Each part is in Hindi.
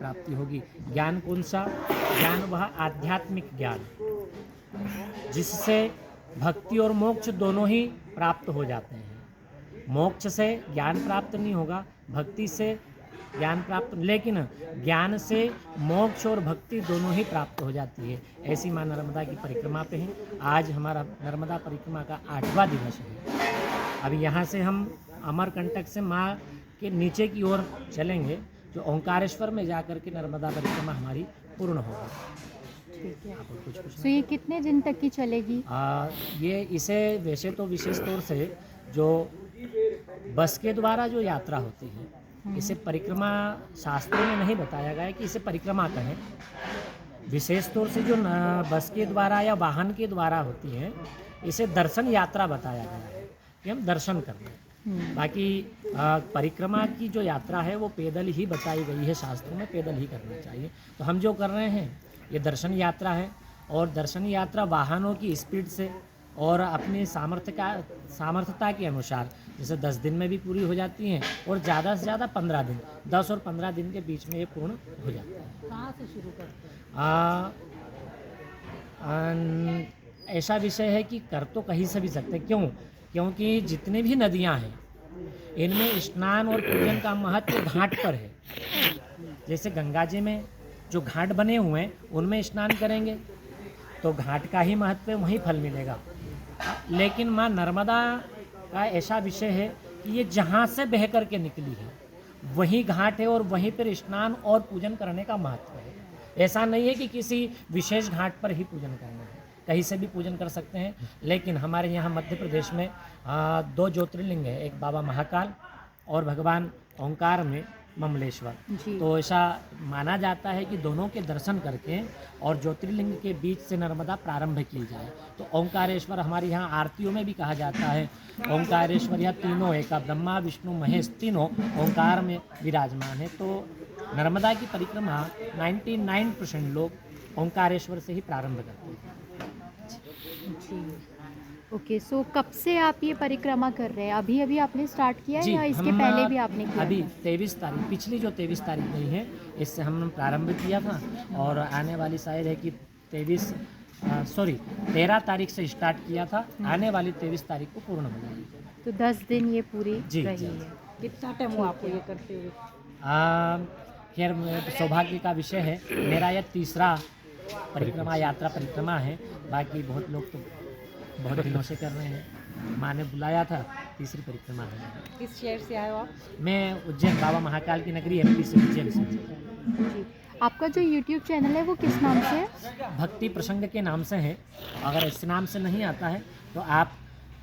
प्राप्ति होगी। ज्ञान कौन सा? ज्ञान वह आध्यात्मिक ज्ञान जिससे भक्ति और मोक्ष दोनों ही प्राप्त हो जाते हैं। मोक्ष से ज्ञान प्राप्त नहीं होगा, भक्ति से ज्ञान प्राप्त, लेकिन ज्ञान से मोक्ष और भक्ति दोनों ही प्राप्त हो जाती है। ऐसी माँ नर्मदा की परिक्रमा पे हैं। आज हमारा नर्मदा परिक्रमा का 8वां दिवस है। अभी यहाँ से हम अमरकंटक से माँ के नीचे की ओर चलेंगे, जो ओंकारेश्वर में जाकर के नर्मदा परिक्रमा हमारी पूर्ण होगी। ठीक है। आप और कुछ पूछना? तो ये कितने दिन तक की चलेगी? ये इसे वैसे तो विशेष तौर से जो बस के द्वारा जो यात्रा होती है, इसे परिक्रमा शास्त्रों में नहीं बताया गया है कि इसे परिक्रमा कहें। विशेष तौर से जो बस के द्वारा या वाहन के द्वारा होती है, इसे दर्शन यात्रा बताया गया है कि हम दर्शन कर रहे हैं। बाकी परिक्रमा की जो यात्रा है वो पैदल ही बताई गई है, शास्त्रों में पैदल ही करना चाहिए। तो हम जो कर रहे हैं ये दर्शन यात्रा है, और दर्शन यात्रा वाहनों की स्पीड से और अपनी सामर्थ्यता के अनुसार जैसे 10 दिन में भी पूरी हो जाती हैं, और ज़्यादा से ज़्यादा 15 दिन, 10 और 15 दिन के बीच में ये पूर्ण हो जाता है। कहाँ से शुरू करते हैं? ऐसा विषय है कि कर तो कहीं से भी सकते हैं। क्यों? क्योंकि जितने भी नदियाँ हैं इनमें स्नान और पूजन का महत्व घाट पर है। जैसे गंगा जी में जो घाट बने हुए हैं उनमें स्नान करेंगे तो घाट का ही महत्व है, वहीं फल मिलेगा। लेकिन माँ नर्मदा का ऐसा विषय है कि ये जहाँ से बह कर के निकली है वहीं घाट है, और वहीं पर स्नान और पूजन करने का महत्व है। ऐसा नहीं है कि किसी विशेष घाट पर ही पूजन करना है, कहीं से भी पूजन कर सकते हैं। लेकिन हमारे यहाँ मध्य प्रदेश में 2 ज्योतिर्लिंग है, एक बाबा महाकाल और भगवान ओंकार में ममलेश्वर। तो ऐसा माना जाता है कि दोनों के दर्शन करके और ज्योतिर्लिंग के बीच से नर्मदा प्रारंभ की जाए। तो ओंकारेश्वर हमारे यहाँ आरतियों में भी कहा जाता है, ओंकारेश्वर यह तीनों एक, ब्रह्मा विष्णु महेश तीनों ओंकार में विराजमान है। तो नर्मदा की परिक्रमा 99% लोग ओंकारेश्वर से ही प्रारंभ करते हैं। जी, ओके। सो कब से आप ये परिक्रमा कर रहे हैं? अभी अभी आपने स्टार्ट किया है या इसके पहले भी आपने किया? अभी 23 तारीख, पिछली जो 23 तारीख गई है, इससे हमने प्रारंभ किया था, और आने वाली शायद है कि 13 तारीख से स्टार्ट किया था, आने वाली 23 तारीख को पूर्ण हो जाएगी। तो 10 दिन ये पूरी रही जी। है। कितना टाइम हुआ आपको ये करते हुए? खैर सौभाग्य का विषय है, मेरा यह तीसरा परिक्रमा है। बाकी बहुत लोग तो बहुत दिनों से कर रहे हैं। माँ ने बुलाया था, तीसरी परिक्रमा है। किस शहर से आए हो आप? मैं उज्जैन, बाबा महाकाल की नगरी MP से उज्जैन से। जी, आपका जो YouTube चैनल है वो किस नाम से है? भक्ति प्रसंग के नाम से है। अगर इस नाम से नहीं आता है तो आप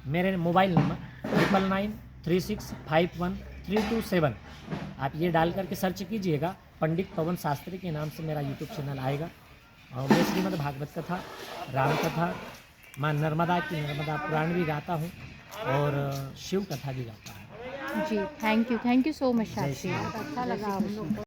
मेरे मोबाइल नंबर 9996513227 आप ये डाल करके सर्च कीजिएगा। पंडित पवन शास्त्री के नाम से मेरा YouTube चैनल आएगा, और मैं श्रीमद् भागवत कथा, राम कथा, माँ नर्मदा की नर्मदा पुराण भी गाता हूँ, और शिव कथा भी गाता हूँ। जी, थैंक यू सो मच जय श्री शास्त्री। राम। अच्छा लगा हम लोग को।